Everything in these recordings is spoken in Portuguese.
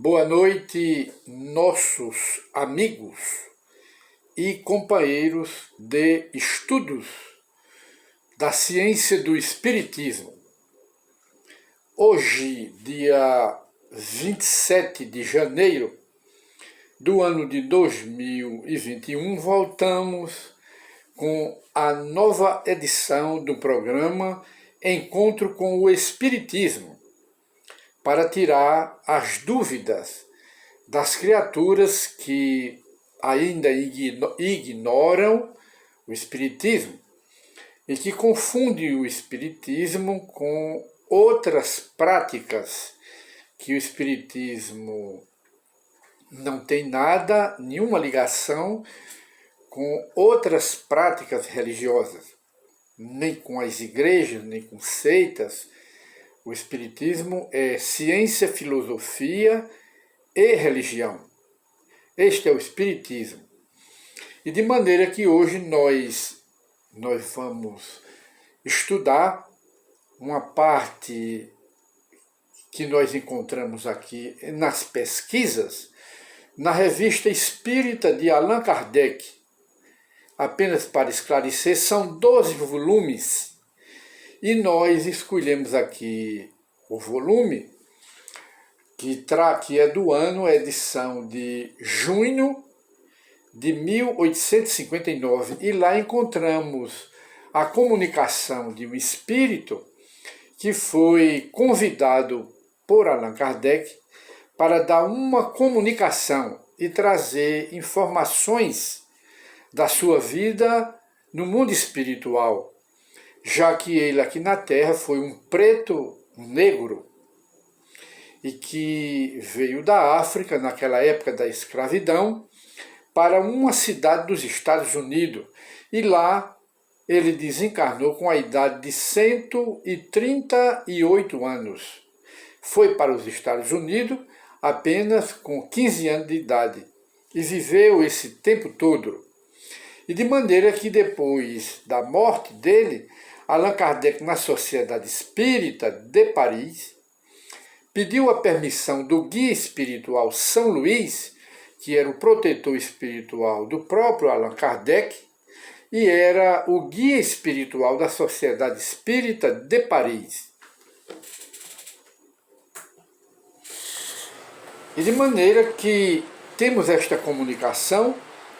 Boa noite, nossos amigos e companheiros de estudos da ciência do Espiritismo. Hoje, dia 27 de janeiro do ano de 2021, voltamos com a nova edição do programa Encontro com o Espiritismo, para tirar as dúvidas das criaturas que ainda ignoram o Espiritismo e que confundem o Espiritismo com outras práticas, que o Espiritismo não tem nada, nenhuma ligação com outras práticas religiosas, nem com as igrejas, nem com seitas. O Espiritismo é ciência, filosofia e religião. Este é o Espiritismo. E de maneira que hoje nós vamos estudar uma parte que nós encontramos aqui nas pesquisas, na Revista Espírita de Allan Kardec. Apenas para esclarecer, são 12 volumes. E nós escolhemos aqui o volume que é do ano, edição de junho de 1859. E lá encontramos a comunicação de um espírito que foi convidado por Allan Kardec para dar uma comunicação e trazer informações da sua vida no mundo espiritual, já que ele aqui na Terra foi um preto, um negro, e que veio da África, naquela época da escravidão, para uma cidade dos Estados Unidos. E lá ele desencarnou com a idade de 138 anos. Foi para os Estados Unidos apenas com 15 anos de idade e viveu esse tempo todo. E de maneira que depois da morte dele, Allan Kardec, na Sociedade Espírita de Paris, pediu a permissão do guia espiritual São Luís, que era o protetor espiritual do próprio Allan Kardec, e era o guia espiritual da Sociedade Espírita de Paris. E de maneira que temos esta comunicação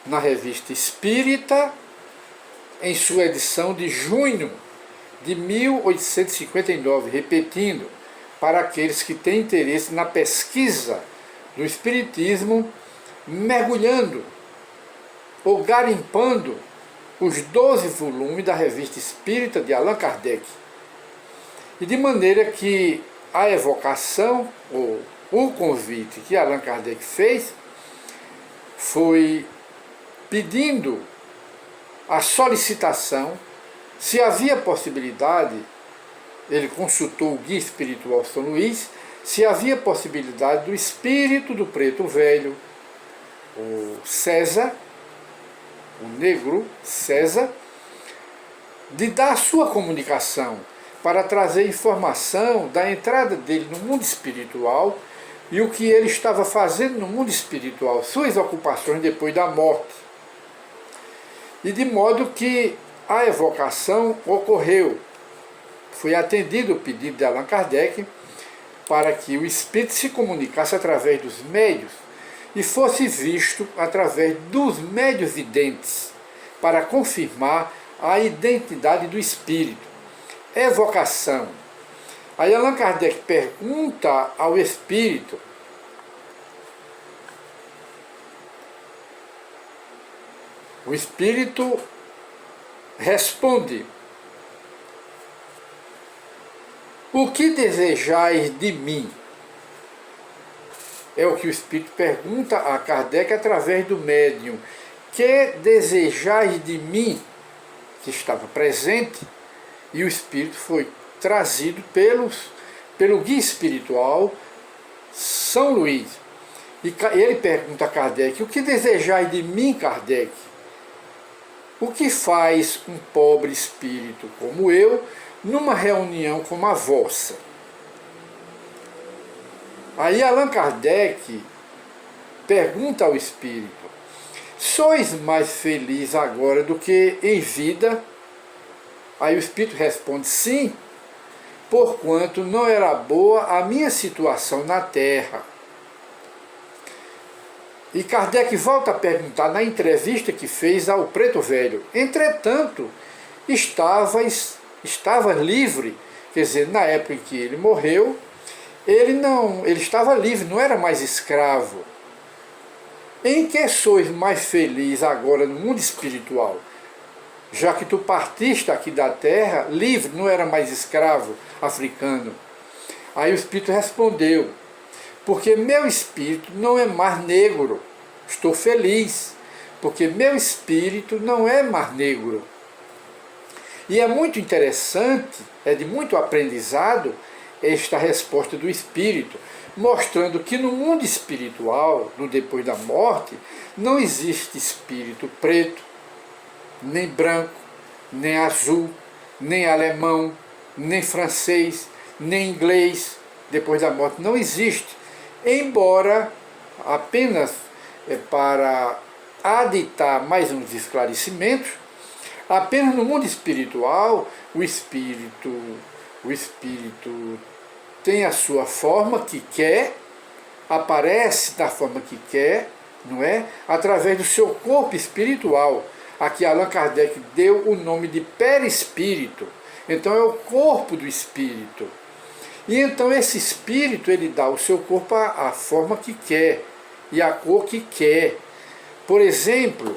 na Revista Espírita, em sua edição de junho de 1859, repetindo, para aqueles que têm interesse na pesquisa do Espiritismo, mergulhando ou garimpando os 12 volumes da Revista Espírita de Allan Kardec. E de maneira que a evocação, ou o convite que Allan Kardec fez, foi pedindo a solicitação, se havia possibilidade, ele consultou o guia espiritual São Luís, se havia possibilidade do espírito do preto velho, o César, o negro César, de dar a sua comunicação para trazer informação da entrada dele no mundo espiritual e o que ele estava fazendo no mundo espiritual, suas ocupações depois da morte. E de modo que a evocação ocorreu. Foi atendido o pedido de Allan Kardec para que o espírito se comunicasse através dos médios e fosse visto através dos médios videntes para confirmar a identidade do espírito. Evocação. Aí Allan Kardec pergunta ao espírito: o espírito responde: o que desejais de mim? É o que o espírito pergunta a Kardec através do médium. Que desejais de mim? Que estava presente, e o espírito foi trazido pelo guia espiritual São Luís. E ele pergunta a Kardec: o que desejais de mim, Kardec? O que faz um pobre espírito como eu numa reunião como a vossa? Aí Allan Kardec pergunta ao espírito: sois mais feliz agora do que em vida? Aí o espírito responde: sim, porquanto não era boa a minha situação na terra. E Kardec volta a perguntar na entrevista que fez ao Preto Velho: entretanto, estava livre, quer dizer, na época em que ele morreu, ele estava livre, não era mais escravo. Em que sois mais feliz agora no mundo espiritual? Já que tu partiste aqui da terra, livre, não era mais escravo africano. Aí o espírito respondeu: porque meu espírito não é mais negro. Estou feliz, porque meu espírito não é mais negro. E é muito interessante, é de muito aprendizado esta resposta do espírito, mostrando que no mundo espiritual, no depois da morte, não existe espírito preto, nem branco, nem azul, nem alemão, nem francês, nem inglês. Depois da morte não existe. Embora, apenas para aditar mais uns esclarecimentos, apenas no mundo espiritual o espírito tem a sua forma que quer, aparece da forma que quer, não é? Através do seu corpo espiritual. Aqui Allan Kardec deu o nome de perispírito. Então é o corpo do espírito. E então esse espírito, ele dá ao seu corpo a forma que quer e a cor que quer. Por exemplo,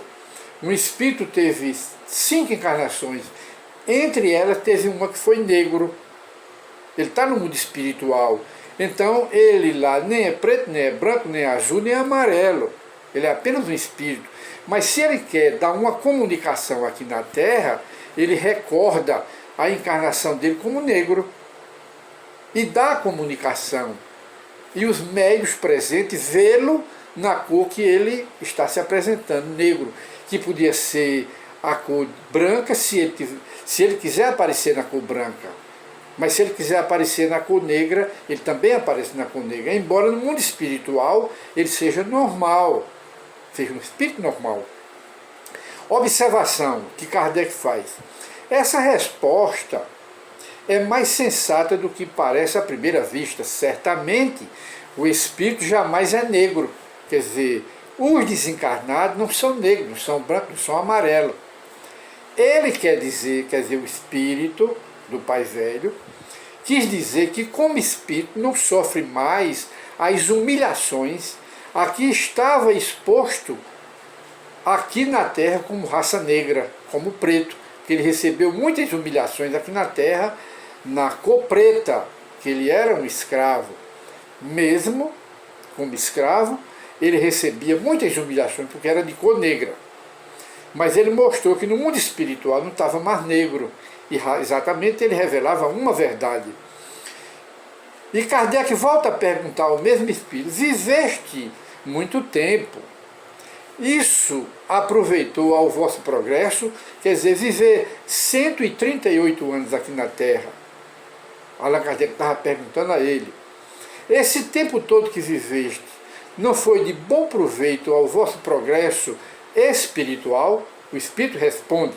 um espírito teve 5 encarnações. Entre elas teve uma que foi negro. Ele está no mundo espiritual. Então ele lá nem é preto, nem é branco, nem é azul, nem é amarelo. Ele é apenas um espírito. Mas se ele quer dar uma comunicação aqui na Terra, ele recorda a encarnação dele como negro e dá a comunicação. E os médios presentes vê-lo na cor que ele está se apresentando, negro, que podia ser a cor branca se ele quiser aparecer na cor branca. Mas se ele quiser aparecer na cor negra, ele também aparece na cor negra, embora no mundo espiritual ele seja normal, seja um espírito normal. Observação que Kardec faz. Essa resposta é mais sensata do que parece à primeira vista. Certamente o espírito jamais é negro. Quer dizer, os desencarnados não são negros, não são brancos, não são amarelos. Ele quer dizer, o espírito do Pai Velho, quis dizer que como espírito não sofre mais as humilhações a que estava exposto aqui na Terra como raça negra, como preto, que ele recebeu muitas humilhações aqui na Terra, na cor preta, que ele era um escravo. Mesmo como escravo, ele recebia muitas humilhações, porque era de cor negra. Mas ele mostrou que no mundo espiritual não estava mais negro, e exatamente ele revelava uma verdade. E Kardec volta a perguntar ao mesmo espírito: viveste muito tempo, isso aproveitou ao vosso progresso? Quer dizer, viver 138 anos aqui na Terra. Allan Kardec estava perguntando a ele: esse tempo todo que viveste não foi de bom proveito ao vosso progresso espiritual? O espírito responde: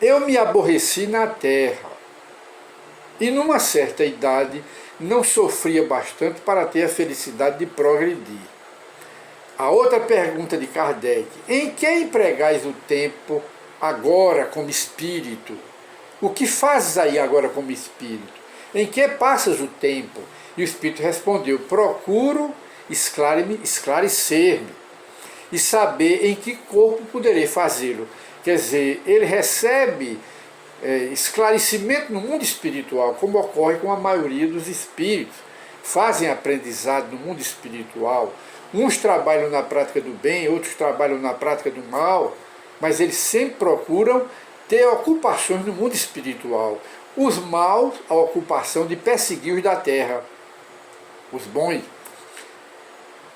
eu me aborreci na terra e numa certa idade não sofria bastante para ter a felicidade de progredir. A outra pergunta de Kardec: em que empregais o tempo agora como espírito? O que fazes aí agora como espírito? Em que passas o tempo? E o espírito respondeu: procuro esclarecer-me e saber em que corpo poderei fazê-lo. Quer dizer, ele recebe esclarecimento no mundo espiritual, como ocorre com a maioria dos espíritos. Fazem aprendizado no mundo espiritual. Uns trabalham na prática do bem, outros trabalham na prática do mal, mas eles sempre procuram ter ocupações no mundo espiritual. Os maus, a ocupação de perseguir os da terra, os bons,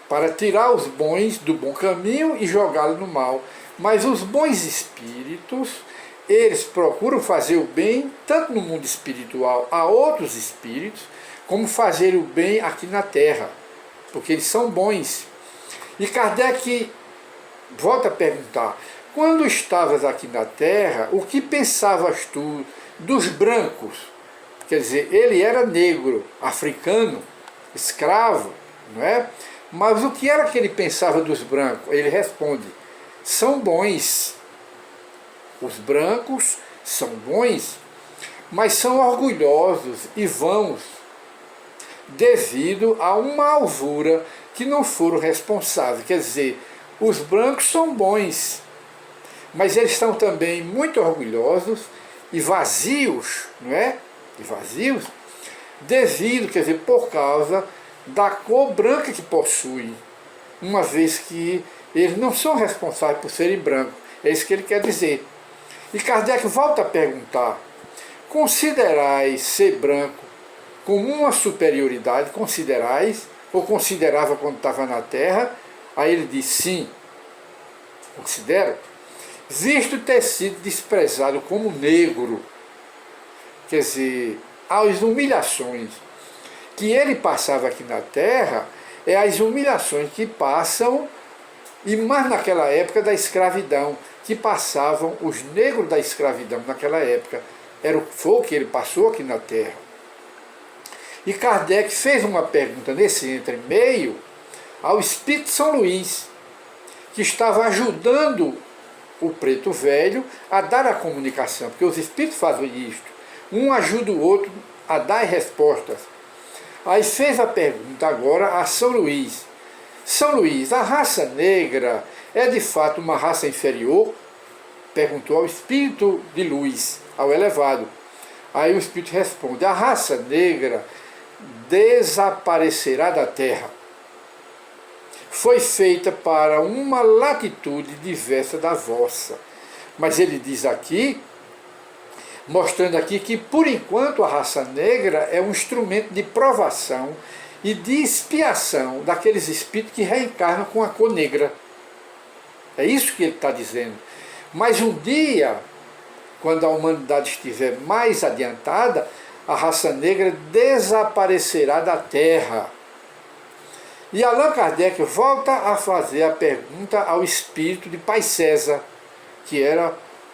para tirar os bons do bom caminho e jogá-los no mal. Mas os bons espíritos, eles procuram fazer o bem, tanto no mundo espiritual a outros espíritos, como fazer o bem aqui na Terra, porque eles são bons. E Kardec volta a perguntar, quando estavas aqui na Terra, o que pensavas tu dos brancos? Quer dizer, ele era negro, africano, escravo, não é? Mas o que era que ele pensava dos brancos? Ele responde, são bons. Os brancos são bons, mas são orgulhosos e vãos, devido a uma alvura que não foram responsáveis. Quer dizer, os brancos são bons, mas eles estão também muito orgulhosos e vazios, não é? E vazios, devido, quer dizer, por causa da cor branca que possuem, uma vez que eles não são responsáveis por serem brancos. É isso que ele quer dizer. E Kardec volta a perguntar, considerais ser branco como uma superioridade? Considerais? Ou considerava quando estava na Terra? Aí ele diz, sim, considero, visto ter sido desprezado como negro. Quer dizer, as humilhações que ele passava aqui na Terra, é as humilhações que passam, e mais naquela época da escravidão, que passavam os negros da escravidão naquela época. Foi o que ele passou aqui na Terra. E Kardec fez uma pergunta nesse entremeio ao Espírito São Luís, que estava ajudando o preto velho a dar a comunicação, porque os espíritos fazem isto, um ajuda o outro a dar respostas. Aí fez a pergunta agora a São Luís. São Luís, a raça negra é de fato uma raça inferior? Perguntou ao espírito de luz, ao elevado. Aí o espírito responde, a raça negra desaparecerá da Terra. Foi feita para uma latitude diversa da vossa. Mas ele diz aqui, mostrando aqui que por enquanto a raça negra é um instrumento de provação e de expiação daqueles espíritos que reencarnam com a cor negra. É isso que ele está dizendo. Mas um dia, quando a humanidade estiver mais adiantada, a raça negra desaparecerá da Terra. E Allan Kardec volta a fazer a pergunta ao espírito de Pai César, que era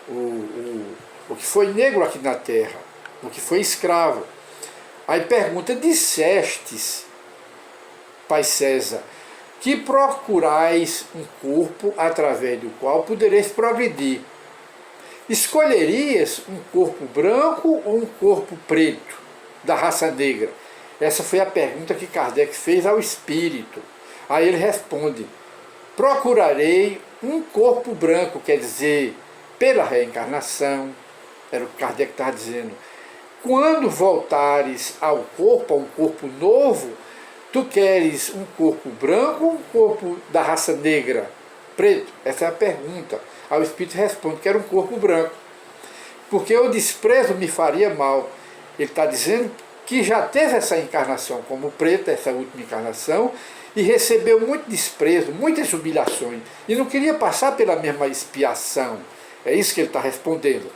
o que foi negro aqui na Terra, o que foi escravo. Aí pergunta, dissestes, Pai César, que procurais um corpo através do qual podereis progredir. Escolherias um corpo branco ou um corpo preto, da raça negra? Essa foi a pergunta que Kardec fez ao espírito. Aí ele responde, procurarei um corpo branco, quer dizer, pela reencarnação. Era o que Kardec estava dizendo. Quando voltares ao corpo, a um corpo novo, tu queres um corpo branco ou um corpo da raça negra, preto? Essa é a pergunta. Aí o espírito responde, quero um corpo branco, porque o desprezo me faria mal. Ele está dizendo que já teve essa encarnação como preto, essa última encarnação, e recebeu muito desprezo, muitas humilhações, e não queria passar pela mesma expiação. É isso que ele está respondendo.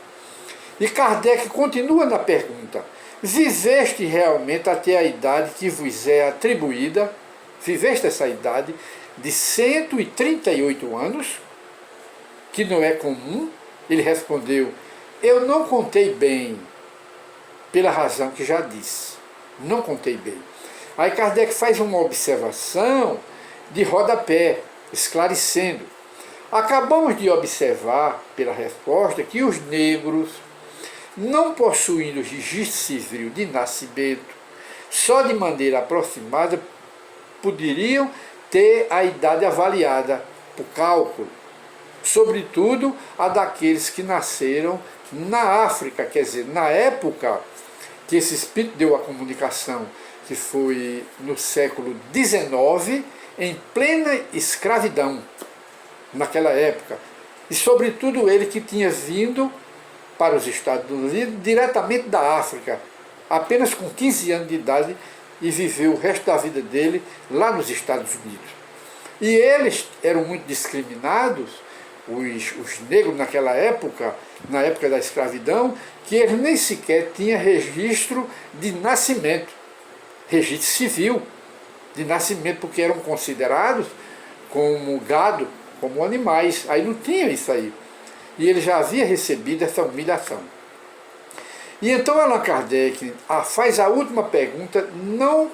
E Kardec continua na pergunta, viveste realmente até a idade que vos é atribuída, viveste essa idade de 138 anos, que não é comum? Ele respondeu, eu não contei bem, pela razão que já disse, não contei bem. Aí Kardec faz uma observação de rodapé, esclarecendo. Acabamos de observar, pela resposta, que os negros, não possuindo registro civil de nascimento, só de maneira aproximada poderiam ter a idade avaliada por cálculo, sobretudo a daqueles que nasceram na África, quer dizer, na época que esse espírito deu a comunicação, que foi no século XIX, em plena escravidão, naquela época, e sobretudo ele que tinha vindo para os Estados Unidos diretamente da África, apenas com 15 anos de idade, e viveu o resto da vida dele lá nos Estados Unidos. E eles eram muito discriminados, os negros naquela época, na época da escravidão, que eles nem sequer tinham registro de nascimento, registro civil de nascimento, porque eram considerados como gado, como animais. Aí não tinha isso aí. E ele já havia recebido essa humilhação. E então Allan Kardec faz a última pergunta, não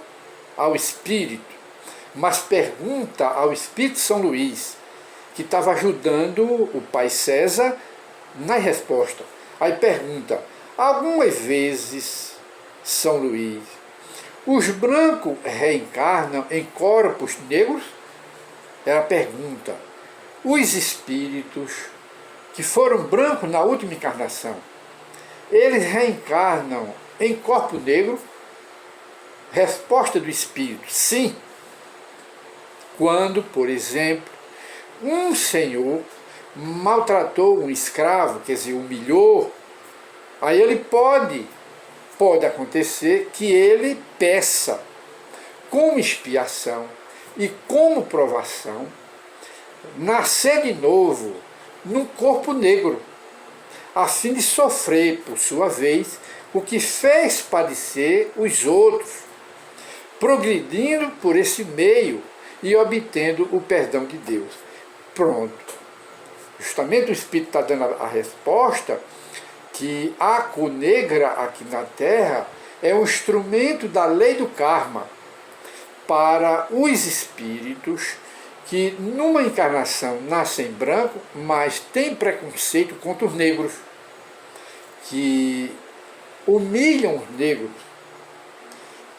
ao espírito, mas pergunta ao espírito São Luís, que estava ajudando o pai César na resposta. Aí pergunta: algumas vezes, São Luís, os brancos reencarnam em corpos negros? Era a pergunta. Os espíritos que foram brancos na última encarnação, eles reencarnam em corpo negro? Resposta do espírito: sim. Quando, por exemplo, um senhor maltratou um escravo, quer dizer, humilhou, aí ele pode acontecer que ele peça como expiação e como provação nascer de novo num corpo negro, a fim de sofrer, por sua vez, o que fez padecer os outros, progredindo por esse meio e obtendo o perdão de Deus. Pronto. Justamente o Espírito está dando a resposta que a cor negra aqui na Terra é um instrumento da lei do karma para os espíritos que numa encarnação nascem branco, mas têm preconceito contra os negros, que humilham os negros,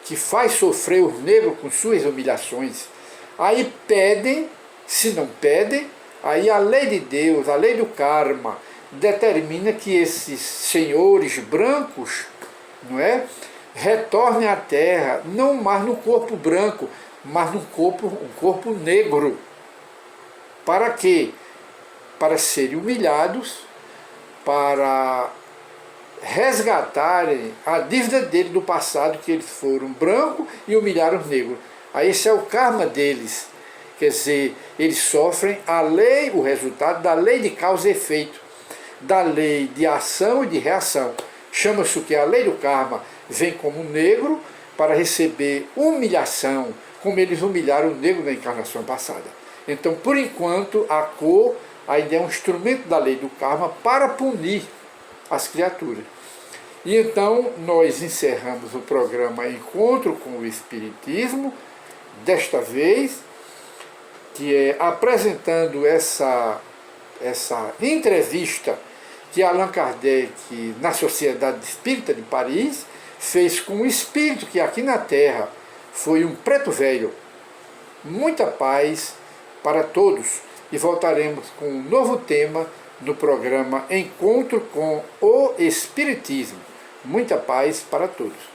que faz sofrer os negros com suas humilhações. Aí pedem, se não pedem, aí a lei de Deus, a lei do karma, determina que esses senhores brancos, não é, retornem à Terra, não mais no corpo branco, mas no corpo negro. Para quê? Para serem humilhados, para resgatarem a dívida dele do passado, que eles foram brancos e humilharam os negros. Aí esse é o karma deles. Quer dizer, eles sofrem a lei, o resultado da lei de causa e efeito, da lei de ação e de reação. Chama-se o que? A lei do karma. Vem como negro para receber humilhação, como eles humilharam o negro na encarnação passada. Então, por enquanto, a cor ainda é um instrumento da lei do karma para punir as criaturas. E então, nós encerramos o programa Encontro com o Espiritismo, desta vez, que é apresentando essa entrevista que Allan Kardec, na Sociedade Espírita de Paris, fez com um espírito que aqui na Terra foi um preto velho. Muita paz para todos. E voltaremos com um novo tema no programa Encontro com o Espiritismo. Muita paz para todos.